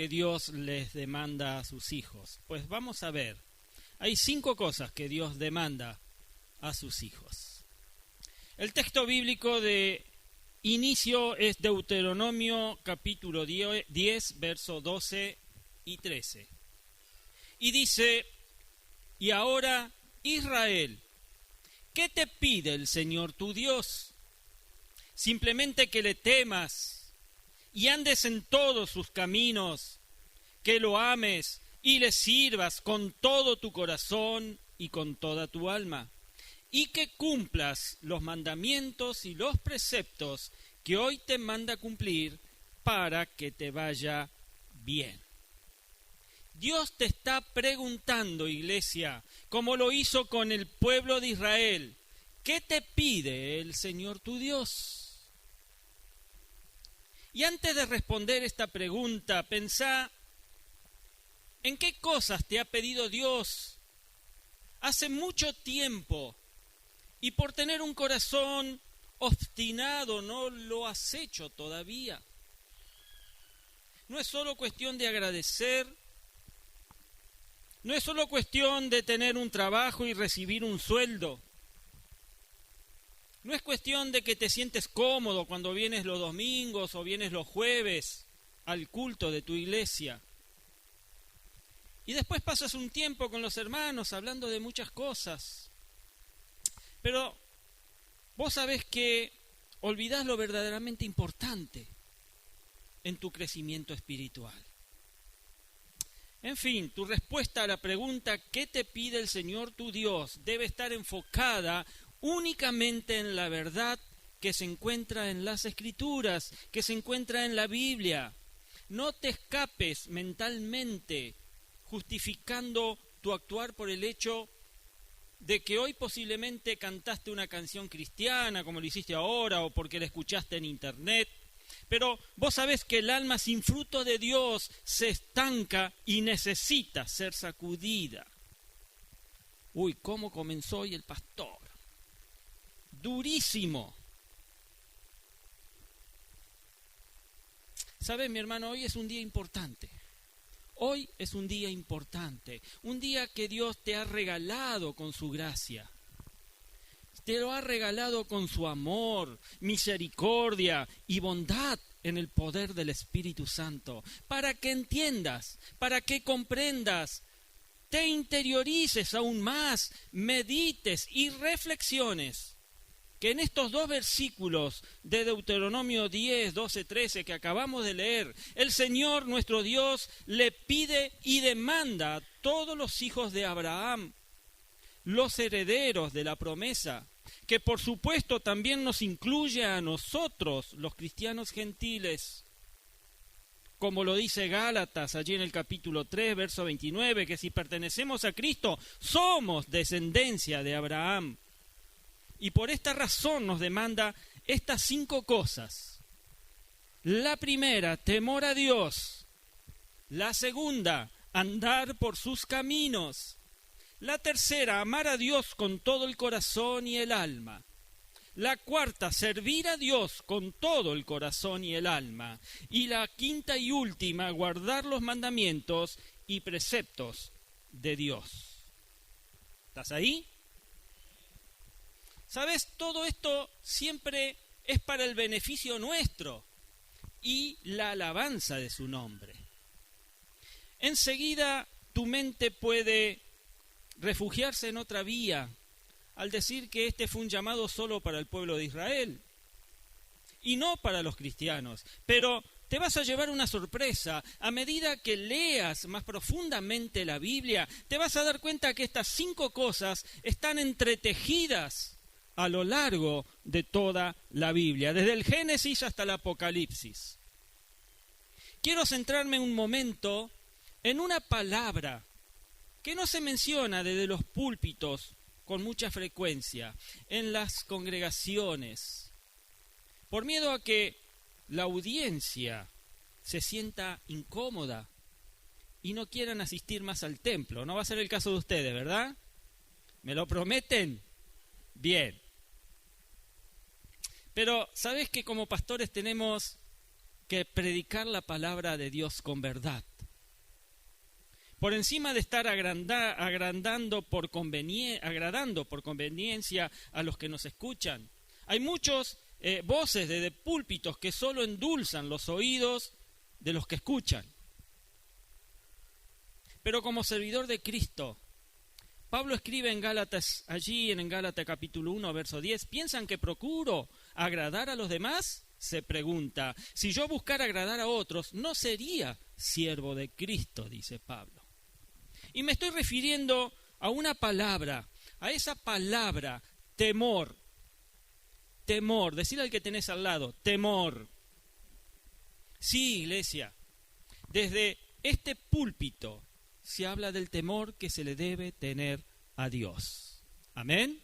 que Dios les demanda a sus hijos? Pues vamos a ver. Hay 5 cosas que Dios demanda a sus hijos. El texto bíblico de inicio es Deuteronomio capítulo 10, versos 12 y 13. Y dice: y ahora, Israel, ¿qué te pide el Señor tu Dios? Simplemente que le temas y andes en todos sus caminos, que lo ames y le sirvas con todo tu corazón y con toda tu alma, y que cumplas los mandamientos y los preceptos que hoy te manda cumplir para que te vaya bien. Dios te está preguntando, iglesia, como lo hizo con el pueblo de Israel, ¿qué te pide el Señor tu Dios? Y antes de responder esta pregunta, pensá en qué cosas te ha pedido Dios hace mucho tiempo y por tener un corazón obstinado no lo has hecho todavía. No es solo cuestión de agradecer, no es solo cuestión de tener un trabajo y recibir un sueldo. No es cuestión de que te sientes cómodo cuando vienes los domingos o vienes los jueves al culto de tu iglesia. Y después pasas un tiempo con los hermanos hablando de muchas cosas. Pero vos sabés que olvidás lo verdaderamente importante en tu crecimiento espiritual. En fin, tu respuesta a la pregunta ¿qué te pide el Señor tu Dios? Debe estar enfocada únicamente en la verdad que se encuentra en las Escrituras, que se encuentra en la Biblia. No te escapes mentalmente justificando tu actuar por el hecho de que hoy posiblemente cantaste una canción cristiana, como lo hiciste ahora, o porque la escuchaste en internet. Pero vos sabés que el alma sin fruto de Dios se estanca y necesita ser sacudida. Uy, ¿cómo comenzó hoy el pastor? Durísimo. ¿Sabes, mi hermano? Hoy es un día importante. Hoy es un día importante. Un día que Dios te ha regalado con su gracia. Te lo ha regalado con su amor, misericordia y bondad en el poder del Espíritu Santo, para que entiendas, para que comprendas, te interiorices aún más, medites y reflexiones, que en estos 2 versículos de Deuteronomio 10, 12, 13 que acabamos de leer, el Señor nuestro Dios le pide y demanda a todos los hijos de Abraham, los herederos de la promesa, que por supuesto también nos incluye a nosotros, los cristianos gentiles, como lo dice Gálatas allí en el capítulo 3, verso 29, que si pertenecemos a Cristo, somos descendencia de Abraham. Y por esta razón nos demanda estas 5 cosas. La primera, temor a Dios. La segunda, andar por sus caminos. La tercera, amar a Dios con todo el corazón y el alma. La cuarta, servir a Dios con todo el corazón y el alma. Y la quinta y última, guardar los mandamientos y preceptos de Dios. ¿Estás ahí? ¿Sabes? Todo esto siempre es para el beneficio nuestro y la alabanza de su nombre. Enseguida tu mente puede refugiarse en otra vía al decir que este fue un llamado solo para el pueblo de Israel y no para los cristianos. Pero te vas a llevar una sorpresa. A medida que leas más profundamente la Biblia, te vas a dar cuenta que estas 5 cosas están entretejidas a lo largo de toda la Biblia, desde el Génesis hasta el Apocalipsis. Quiero centrarme un momento en una palabra que no se menciona desde los púlpitos con mucha frecuencia, en las congregaciones, por miedo a que la audiencia se sienta incómoda y no quieran asistir más al templo. No va a ser el caso de ustedes, ¿verdad? ¿Me lo prometen? Bien. Pero, ¿sabes que como pastores tenemos que predicar la palabra de Dios con verdad? por encima de estar agradando por conveniencia a los que nos escuchan. Hay muchos voces de púlpitos que solo endulzan los oídos de los que escuchan. Pero como servidor de Cristo, Pablo escribe en Gálatas, allí en Gálatas capítulo 1, verso 10, ¿piensan que procuro agradar a los demás? Se pregunta. Si yo buscara agradar a otros, no sería siervo de Cristo, dice Pablo. Y me estoy refiriendo a una palabra, a esa palabra, temor. Temor, decirle al que tenés al lado, temor. Sí, iglesia, desde este púlpito se habla del temor que se le debe tener a Dios. Amén.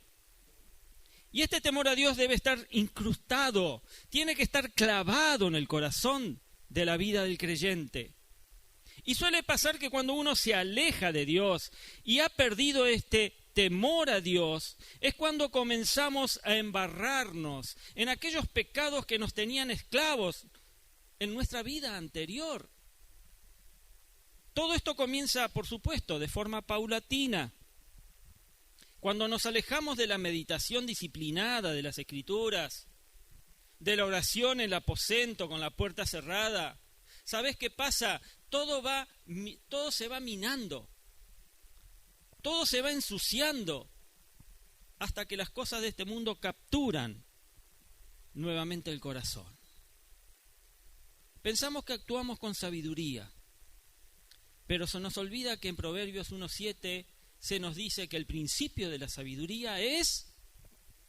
Y este temor a Dios debe estar incrustado, tiene que estar clavado en el corazón de la vida del creyente. Y suele pasar que cuando uno se aleja de Dios y ha perdido este temor a Dios, es cuando comenzamos a embarrarnos en aquellos pecados que nos tenían esclavos en nuestra vida anterior. Todo esto comienza, por supuesto, de forma paulatina. Cuando nos alejamos de la meditación disciplinada de las Escrituras, de la oración en el aposento con la puerta cerrada, ¿sabés qué pasa? Todo se va minando, todo se va ensuciando, hasta que las cosas de este mundo capturan nuevamente el corazón. Pensamos que actuamos con sabiduría, pero se nos olvida que en Proverbios 1:7 se nos dice que el principio de la sabiduría es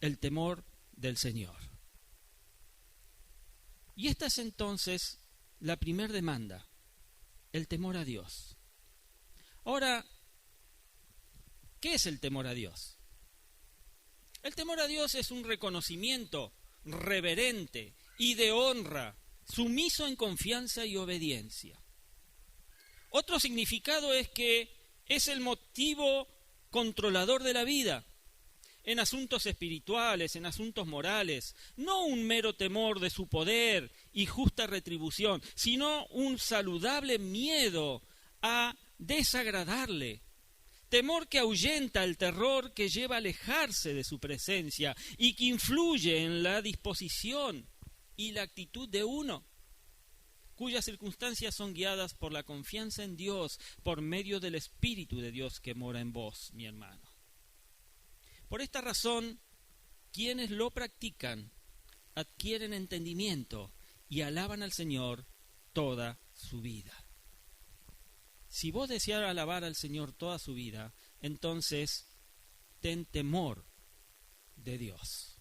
el temor del Señor. Y esta es entonces la primera demanda, el temor a Dios. Ahora, ¿qué es el temor a Dios? El temor a Dios es un reconocimiento reverente y de honra, sumiso en confianza y obediencia. Otro significado es que es el motivo controlador de la vida, en asuntos espirituales, en asuntos morales, no un mero temor de su poder y justa retribución, sino un saludable miedo a desagradarle. Temor que ahuyenta el terror que lleva a alejarse de su presencia y que influye en la disposición y la actitud de uno, cuyas circunstancias son guiadas por la confianza en Dios, por medio del Espíritu de Dios que mora en vos, mi hermano. Por esta razón, quienes lo practican adquieren entendimiento y alaban al Señor toda su vida. Si vos deseas alabar al Señor toda su vida, entonces ten temor de Dios.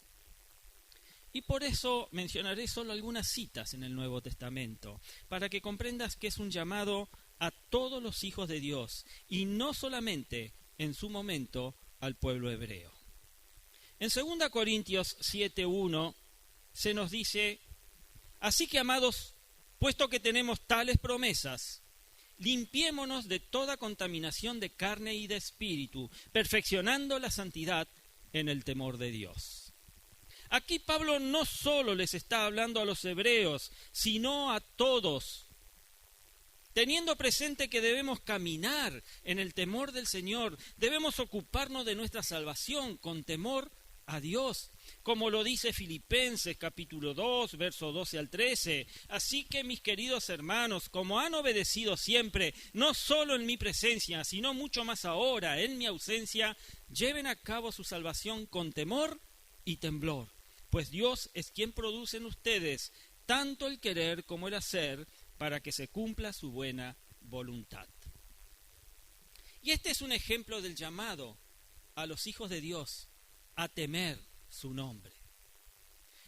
Y por eso mencionaré solo algunas citas en el Nuevo Testamento, para que comprendas que es un llamado a todos los hijos de Dios, y no solamente en su momento al pueblo hebreo. En 2 Corintios 7:1 se nos dice: así que, amados, puesto que tenemos tales promesas, limpiémonos de toda contaminación de carne y de espíritu, perfeccionando la santidad en el temor de Dios. Aquí Pablo no solo les está hablando a los hebreos, sino a todos, teniendo presente que debemos caminar en el temor del Señor, debemos ocuparnos de nuestra salvación con temor a Dios, como lo dice Filipenses capítulo 2, verso 12 al 13. Así que, mis queridos hermanos, como han obedecido siempre, no solo en mi presencia, sino mucho más ahora, en mi ausencia, lleven a cabo su salvación con temor y temblor, pues Dios es quien produce en ustedes tanto el querer como el hacer, para que se cumpla su buena voluntad. Y este es un ejemplo del llamado a los hijos de Dios a temer su nombre.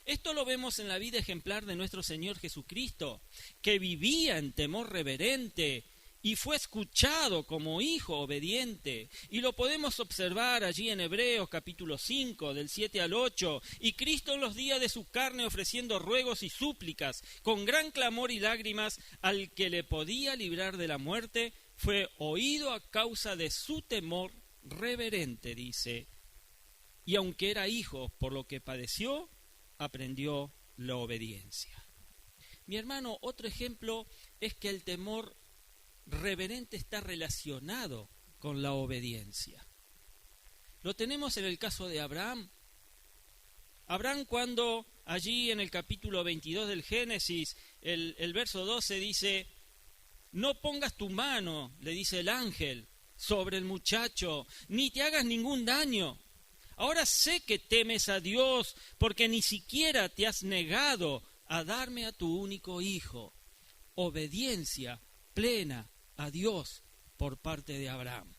Esto lo vemos en la vida ejemplar de nuestro Señor Jesucristo, que vivía en temor reverente y fue escuchado como hijo obediente. Y lo podemos observar allí en Hebreos capítulo 5, del 7 al 8. Y Cristo en los días de su carne ofreciendo ruegos y súplicas, con gran clamor y lágrimas, al que le podía librar de la muerte, fue oído a causa de su temor reverente, dice. Y aunque era hijo, por lo que padeció, aprendió la obediencia. Mi hermano, otro ejemplo es que el temor reverente está relacionado con la obediencia. Lo tenemos en el caso de Abraham. Abraham, cuando allí en el capítulo 22 del Génesis, el verso 12 dice: no pongas tu mano, le dice el ángel, sobre el muchacho, ni te hagas ningún daño. Ahora sé que temes a Dios, porque ni siquiera te has negado a darme a tu único hijo. Obediencia plena a Dios por parte de Abraham.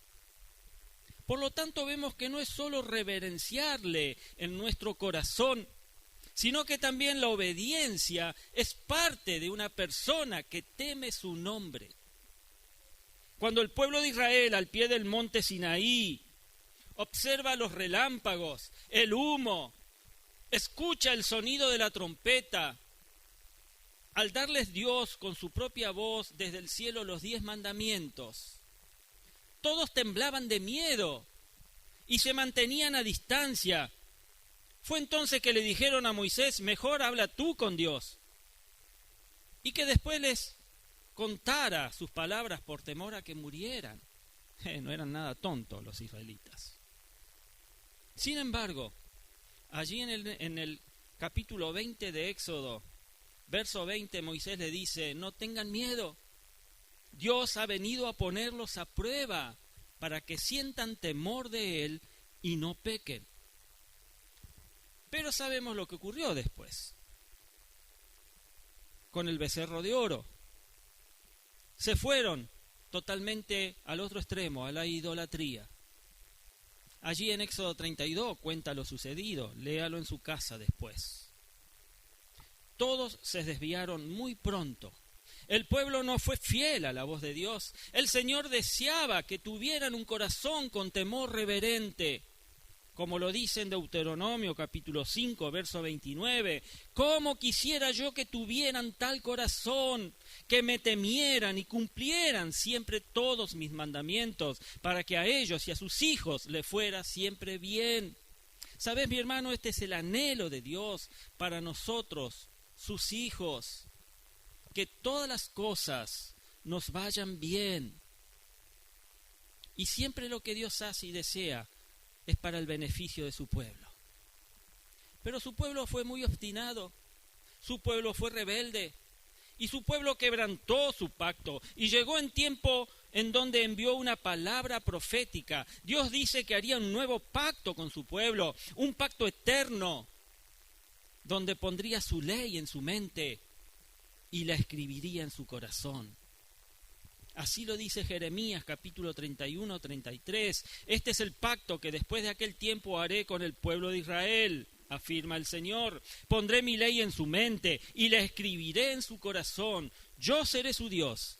Por lo tanto, vemos que no es solo reverenciarle en nuestro corazón, sino que también la obediencia es parte de una persona que teme su nombre. Cuando el pueblo de Israel, al pie del monte Sinaí, observa los relámpagos, el humo, escucha el sonido de la trompeta, al darles Dios con su propia voz desde el cielo los 10 mandamientos, todos temblaban de miedo y se mantenían a distancia. Fue entonces que le dijeron a Moisés: mejor habla tú con Dios. Y que después les contara sus palabras por temor a que murieran. No eran nada tontos los israelitas. Sin embargo, allí en el capítulo 20 de Éxodo, verso 20, Moisés le dice: no tengan miedo. Dios ha venido a ponerlos a prueba para que sientan temor de Él y no pequen. Pero sabemos lo que ocurrió después con el becerro de oro. Se fueron totalmente al otro extremo, a la idolatría. Allí en Éxodo 32 cuenta lo sucedido, léalo en su casa después. Todos se desviaron muy pronto. El pueblo no fue fiel a la voz de Dios. El Señor deseaba que tuvieran un corazón con temor reverente. Como lo dice en Deuteronomio capítulo 5, verso 29, ¿cómo quisiera yo que tuvieran tal corazón, que me temieran y cumplieran siempre todos mis mandamientos, para que a ellos y a sus hijos les fuera siempre bien? ¿Sabes, mi hermano? Este es el anhelo de Dios para nosotros, sus hijos, que todas las cosas nos vayan bien. Y siempre lo que Dios hace y desea es para el beneficio de su pueblo. Pero su pueblo fue muy obstinado, su pueblo fue rebelde, y su pueblo quebrantó su pacto, y llegó en tiempo en donde envió una palabra profética. Dios dice que haría un nuevo pacto con su pueblo, un pacto eterno, donde pondría su ley en su mente y la escribiría en su corazón. Así lo dice Jeremías capítulo 31, 33. Este es el pacto que después de aquel tiempo haré con el pueblo de Israel, afirma el Señor. Pondré mi ley en su mente y la escribiré en su corazón. Yo seré su Dios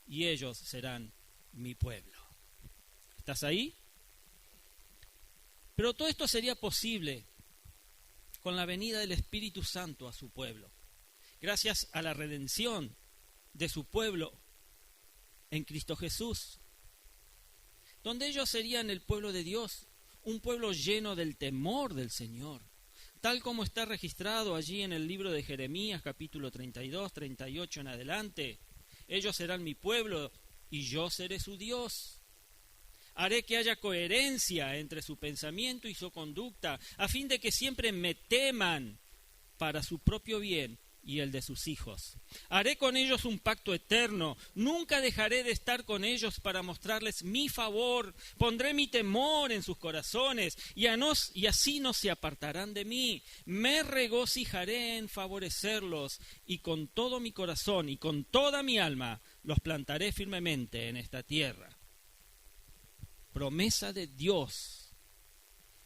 y ellos serán mi pueblo. ¿Estás ahí? Pero todo esto sería posible con la venida del Espíritu Santo a su pueblo, gracias a la redención de su pueblo en Cristo Jesús, donde ellos serían el pueblo de Dios, un pueblo lleno del temor del Señor, tal como está registrado allí en el libro de Jeremías, capítulo 32, 38 en adelante. Ellos serán mi pueblo y yo seré su Dios. Haré que haya coherencia entre su pensamiento y su conducta, a fin de que siempre me teman para su propio bien y el de sus hijos. Haré con ellos un pacto eterno, nunca dejaré de estar con ellos para mostrarles mi favor, pondré mi temor en sus corazones y así no se apartarán de mí. Me regocijaré en favorecerlos y con todo mi corazón y con toda mi alma los plantaré firmemente en esta tierra. Promesa de Dios.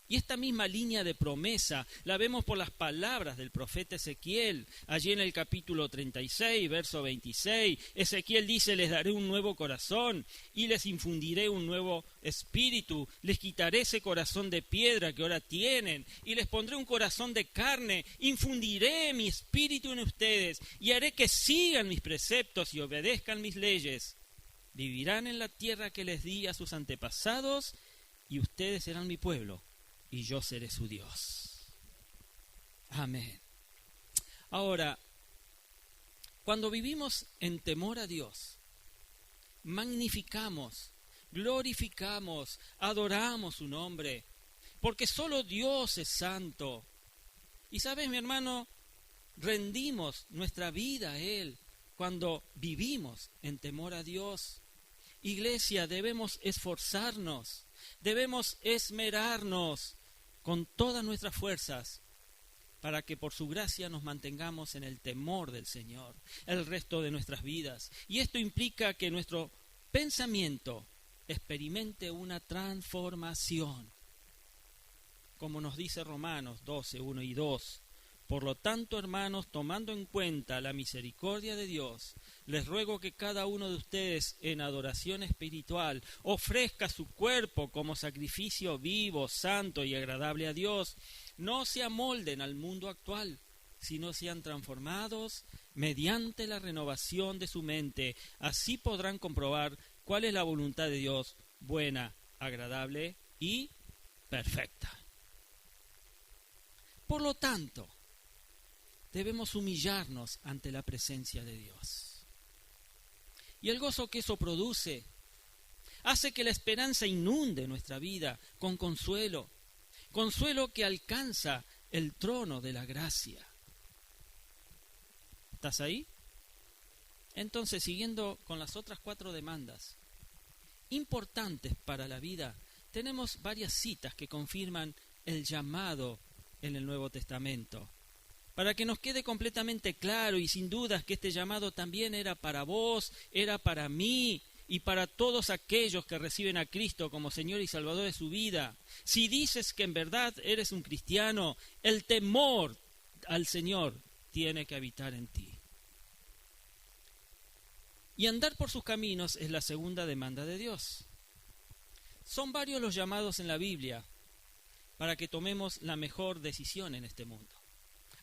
Y esta misma línea de promesa la vemos por las palabras del profeta Ezequiel. Allí en el capítulo 36, verso 26, Ezequiel dice: les daré un nuevo corazón y les infundiré un nuevo espíritu. Les quitaré ese corazón de piedra que ahora tienen y les pondré un corazón de carne. Infundiré mi espíritu en ustedes y haré que sigan mis preceptos y obedezcan mis leyes. Vivirán en la tierra que les di a sus antepasados y ustedes serán mi pueblo y yo seré su Dios. Amén. Ahora, cuando vivimos en temor a Dios, magnificamos, glorificamos, adoramos su nombre, porque solo Dios es santo. Y sabes, mi hermano, rendimos nuestra vida a Él cuando vivimos en temor a Dios. Iglesia, debemos esforzarnos, debemos esmerarnos con todas nuestras fuerzas para que por su gracia nos mantengamos en el temor del Señor el resto de nuestras vidas. Y esto implica que nuestro pensamiento experimente una transformación, como nos dice Romanos 12, 1 y 2. Por lo tanto, hermanos, tomando en cuenta la misericordia de Dios, les ruego que cada uno de ustedes en adoración espiritual ofrezca su cuerpo como sacrificio vivo, santo y agradable a Dios. No se amolden al mundo actual, sino sean transformados mediante la renovación de su mente. Así podrán comprobar cuál es la voluntad de Dios, buena, agradable y perfecta. Por lo tanto, debemos humillarnos ante la presencia de Dios. Y el gozo que eso produce hace que la esperanza inunde nuestra vida con consuelo, consuelo que alcanza el trono de la gracia. ¿Estás ahí? Entonces, siguiendo con las otras 4 demandas importantes para la vida, tenemos varias citas que confirman el llamado en el Nuevo Testamento, para que nos quede completamente claro y sin dudas que este llamado también era para vos, era para mí y para todos aquellos que reciben a Cristo como Señor y Salvador de su vida. Si dices que en verdad eres un cristiano, el temor al Señor tiene que habitar en ti. Y andar por sus caminos es la segunda demanda de Dios. Son varios los llamados en la Biblia para que tomemos la mejor decisión en este mundo.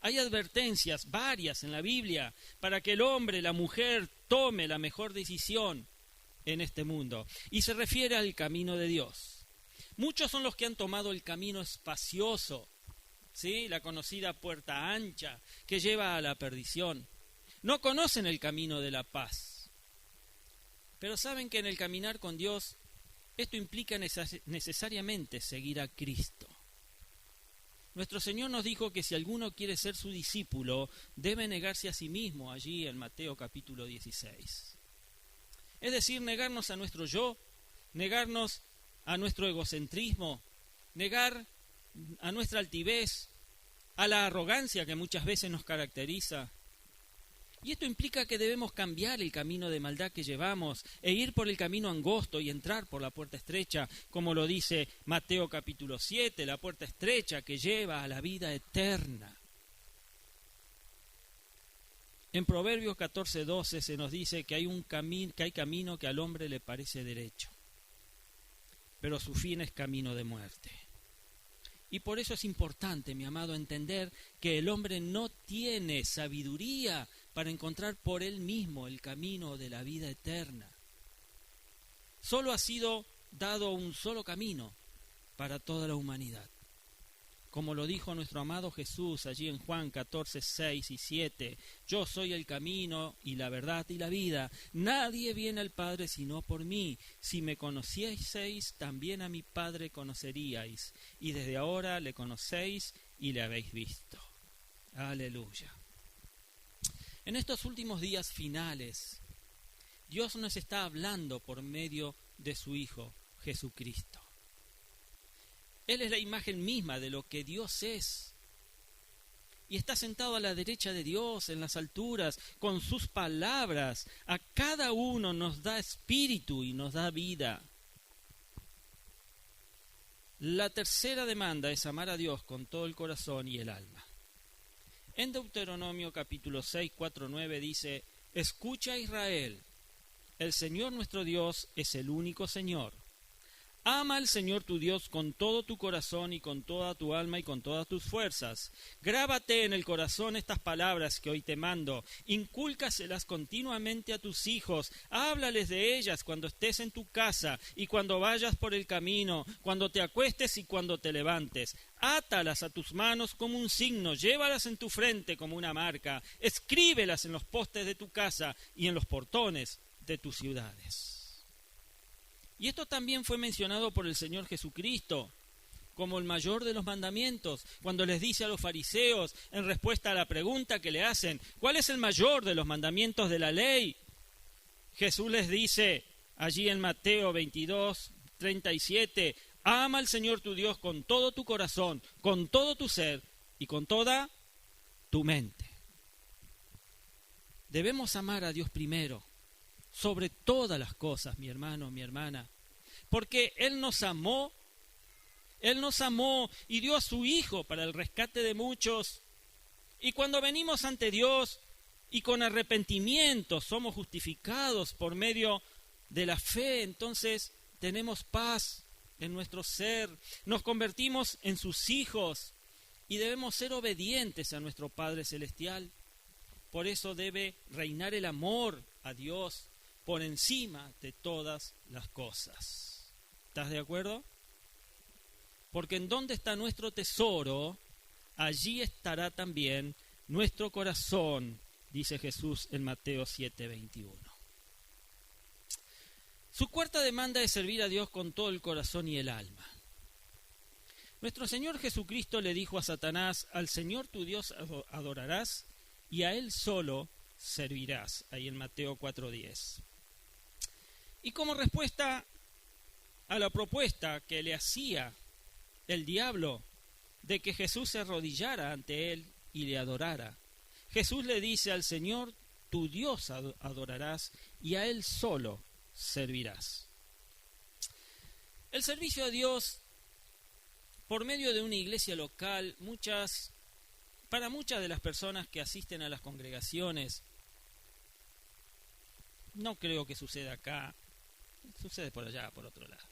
Hay advertencias varias en la Biblia para que el hombre, la mujer, tome la mejor decisión en este mundo. Y se refiere al camino de Dios. Muchos son los que han tomado el camino espacioso, ¿sí? La conocida puerta ancha que lleva a la perdición. No conocen el camino de la paz. Pero saben que en el caminar con Dios, esto implica necesariamente seguir a Cristo. Nuestro Señor nos dijo que si alguno quiere ser su discípulo, debe negarse a sí mismo, allí en Mateo capítulo 16. Es decir, negarnos a nuestro yo, negarnos a nuestro egocentrismo, negar a nuestra altivez, a la arrogancia que muchas veces nos caracteriza. Y esto implica que debemos cambiar el camino de maldad que llevamos e ir por el camino angosto y entrar por la puerta estrecha, como lo dice Mateo capítulo 7, la puerta estrecha que lleva a la vida eterna. En Proverbios 14:12 se nos dice que hay camino que al hombre le parece derecho, pero su fin es camino de muerte. Y por eso es importante, mi amado, entender que el hombre no tiene sabiduría para encontrar por él mismo el camino de la vida eterna. Solo ha sido dado un solo camino para toda la humanidad. Como lo dijo nuestro amado Jesús allí en Juan 14:6 y 7, yo soy el camino y la verdad y la vida. Nadie viene al Padre sino por mí. Si me conocieseis, también a mi Padre conoceríais. Y desde ahora le conocéis y le habéis visto. Aleluya. En estos últimos días finales, Dios nos está hablando por medio de su Hijo, Jesucristo. Él es la imagen misma de lo que Dios es. Y está sentado a la derecha de Dios en las alturas, con sus palabras. A cada uno nos da espíritu y nos da vida. La tercera demanda es amar a Dios con todo el corazón y el alma. En Deuteronomio capítulo 6, 4, 9 dice, escucha Israel, el Señor nuestro Dios es el único Señor. Ama al Señor tu Dios con todo tu corazón y con toda tu alma y con todas tus fuerzas. Grábate en el corazón estas palabras que hoy te mando. Incúlcaselas continuamente a tus hijos. Háblales de ellas cuando estés en tu casa y cuando vayas por el camino, cuando te acuestes y cuando te levantes. Átalas a tus manos como un signo, llévalas en tu frente como una marca. Escríbelas en los postes de tu casa y en los portones de tus ciudades. Y esto también fue mencionado por el Señor Jesucristo como el mayor de los mandamientos, cuando les dice a los fariseos, en respuesta a la pregunta que le hacen, ¿cuál es el mayor de los mandamientos de la ley? Jesús les dice, allí en Mateo 22, 37, ama al Señor tu Dios con todo tu corazón, con todo tu ser y con toda tu mente. Debemos amar a Dios primero, sobre todas las cosas, mi hermano, mi hermana, porque Él nos amó y dio a su Hijo para el rescate de muchos. Y cuando venimos ante Dios y con arrepentimiento somos justificados por medio de la fe, entonces tenemos paz en nuestro ser, nos convertimos en sus hijos y debemos ser obedientes a nuestro Padre Celestial. Por eso debe reinar el amor a Dios por encima de todas las cosas. ¿Estás de acuerdo? Porque en donde está nuestro tesoro, allí estará también nuestro corazón, dice Jesús en Mateo 7:21. Su cuarta demanda es servir a Dios con todo el corazón y el alma. Nuestro Señor Jesucristo le dijo a Satanás, al Señor tu Dios adorarás y a Él solo servirás, ahí en Mateo 4:10. Y como respuesta a la propuesta que le hacía el diablo de que Jesús se arrodillara ante él y le adorara, Jesús le dice al Señor, tu Dios adorarás y a Él solo servirás. El servicio a Dios por medio de una iglesia local, para muchas de las personas que asisten a las congregaciones, no creo que suceda acá, sucede por allá, por otro lado.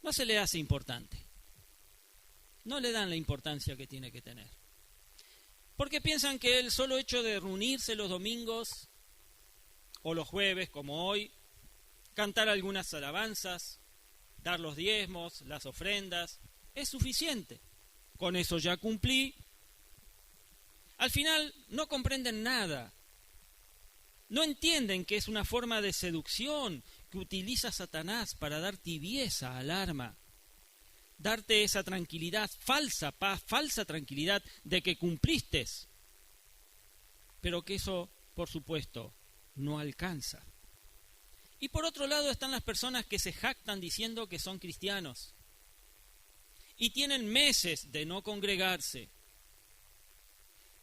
No se le hace importante. No le dan la importancia que tiene que tener. Porque piensan que el solo hecho de reunirse los domingos o los jueves, como hoy, cantar algunas alabanzas, dar los diezmos, las ofrendas, es suficiente. Con eso ya cumplí. Al final no comprenden nada. No entienden que es una forma de seducción que utiliza Satanás para dar tibieza al alma, darte esa tranquilidad, falsa paz, falsa tranquilidad de que cumpliste, pero que eso, por supuesto, no alcanza. Y por otro lado están las personas que se jactan diciendo que son cristianos y tienen meses de no congregarse.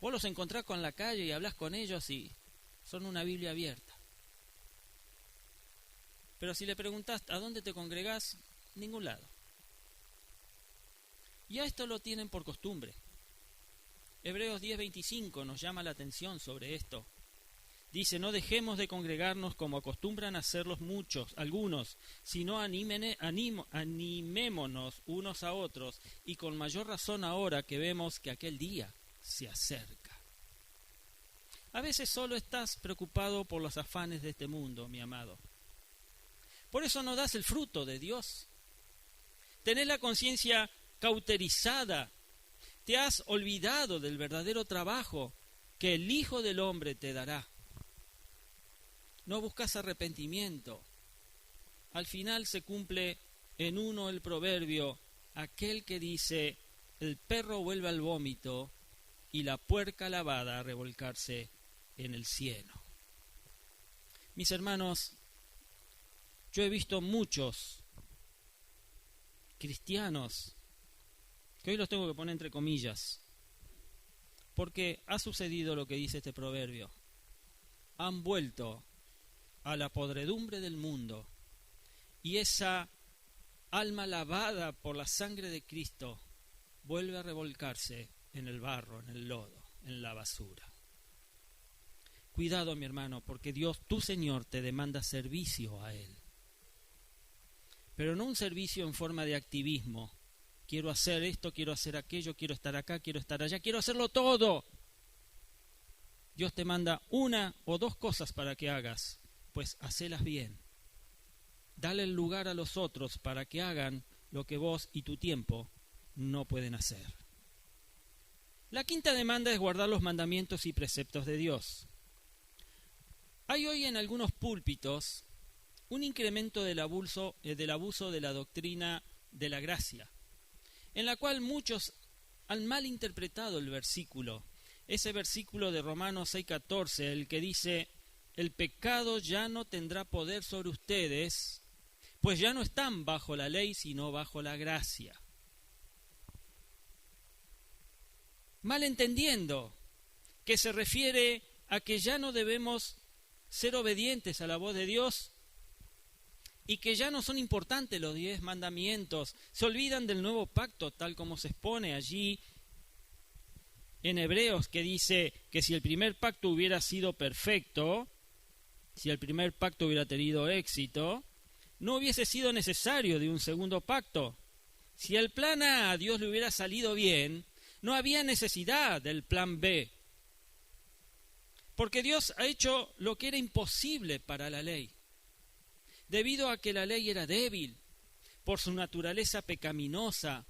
Vos los encontrás con la calle y hablas con ellos y son una Biblia abierta. Pero si le preguntás ¿a dónde te congregás? Ningún lado. Y a esto lo tienen por costumbre. Hebreos 10:25 nos llama la atención sobre esto. Dice, no dejemos de congregarnos como acostumbran a hacerlos algunos, sino animémonos unos a otros, y con mayor razón ahora que vemos que aquel día se acerca. A veces solo estás preocupado por los afanes de este mundo, mi amado. Por eso no das el fruto de Dios. Tenés la conciencia cauterizada. Te has olvidado del verdadero trabajo que el Hijo del Hombre te dará. No buscas arrepentimiento. Al final se cumple en uno el proverbio, aquel que dice, el perro vuelve al vómito y la puerca lavada a revolcarse en el cieno. Mis hermanos, yo he visto muchos cristianos, que hoy los tengo que poner entre comillas, porque ha sucedido lo que dice este proverbio. Han vuelto a la podredumbre del mundo y esa alma lavada por la sangre de Cristo vuelve a revolcarse en el barro, en el lodo, en la basura. Cuidado, mi hermano, porque Dios, tu Señor, te demanda servicio a Él. Pero no un servicio en forma de activismo. Quiero hacer esto, quiero hacer aquello, quiero estar acá, quiero estar allá, quiero hacerlo todo. Dios te manda una o dos cosas para que hagas, pues hacelas bien. Dale el lugar a los otros para que hagan lo que vos y tu tiempo no pueden hacer. La quinta demanda es guardar los mandamientos y preceptos de Dios. Hay hoy en algunos púlpitos un incremento del abuso de la doctrina de la gracia, en la cual muchos han malinterpretado el versículo. Ese versículo de Romanos 6:14, el que dice: el pecado ya no tendrá poder sobre ustedes, pues ya no están bajo la ley, sino bajo la gracia. Malentendiendo que se refiere a que ya no debemos ser obedientes a la voz de Dios y que ya no son importantes los 10 mandamientos. Se olvidan del nuevo pacto, tal como se expone allí en Hebreos, que dice que si el primer pacto hubiera sido perfecto, si el primer pacto hubiera tenido éxito, no hubiese sido necesario de un segundo pacto. Si el plan A Dios le hubiera salido bien, no había necesidad del plan B. Porque Dios ha hecho lo que era imposible para la ley. Debido a que la ley era débil, por su naturaleza pecaminosa,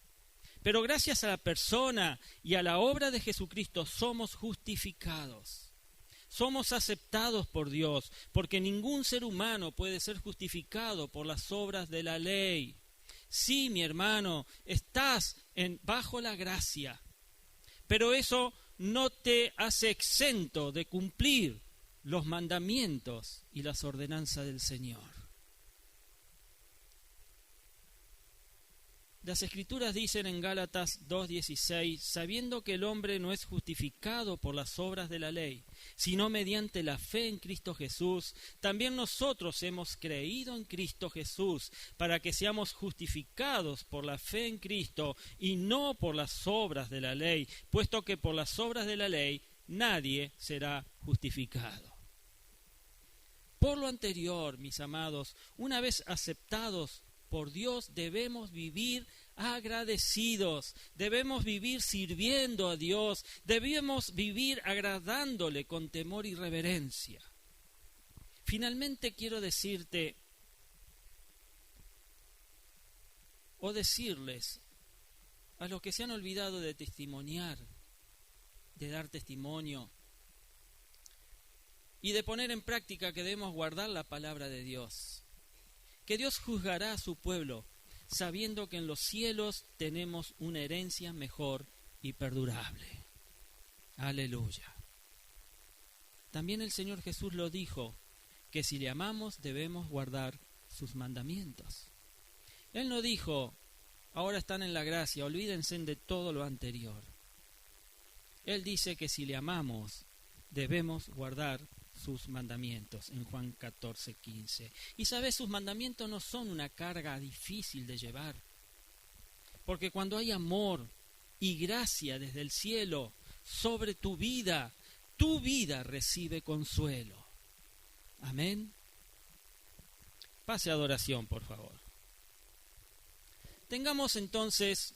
pero gracias a la persona y a la obra de Jesucristo somos justificados. Somos aceptados por Dios, porque ningún ser humano puede ser justificado por las obras de la ley. Sí, mi hermano, estás bajo la gracia, pero eso no te hace exento de cumplir los mandamientos y las ordenanzas del Señor. Las Escrituras dicen en Gálatas 2:16, sabiendo que el hombre no es justificado por las obras de la ley, sino mediante la fe en Cristo Jesús, también nosotros hemos creído en Cristo Jesús, para que seamos justificados por la fe en Cristo y no por las obras de la ley, puesto que por las obras de la ley nadie será justificado. Por lo anterior, mis amados, una vez aceptados por Dios, debemos vivir agradecidos, debemos vivir sirviendo a Dios, debemos vivir agradándole con temor y reverencia. Finalmente quiero decirte o decirles a los que se han olvidado de testimoniar, de dar testimonio y de poner en práctica que debemos guardar la palabra de Dios, que Dios juzgará a su pueblo, sabiendo que en los cielos tenemos una herencia mejor y perdurable. Aleluya. También el Señor Jesús lo dijo, que si le amamos debemos guardar sus mandamientos. Él no dijo, ahora están en la gracia, olvídense de todo lo anterior. Él dice que si le amamos debemos guardar sus mandamientos, en Juan 14:15. Y sabes, sus mandamientos no son una carga difícil de llevar, porque cuando hay amor y gracia desde el cielo sobre tu vida recibe consuelo. Amén. Pase a adoración, por favor. Tengamos entonces,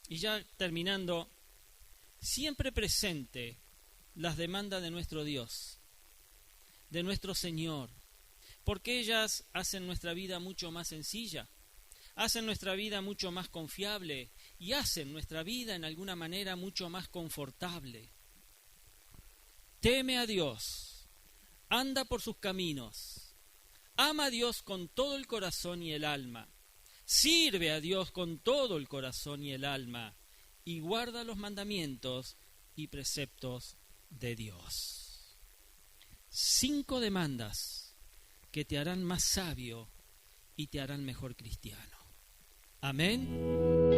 y ya terminando, siempre presente las demandas de nuestro Dios, de nuestro Señor, porque ellas hacen nuestra vida mucho más sencilla, hacen nuestra vida mucho más confiable y hacen nuestra vida en alguna manera mucho más confortable. Teme a Dios, anda por sus caminos, ama a Dios con todo el corazón y el alma, sirve a Dios con todo el corazón y el alma y guarda los mandamientos y preceptos de Dios. 5 demandas que te harán más sabio y te harán mejor cristiano. Amén.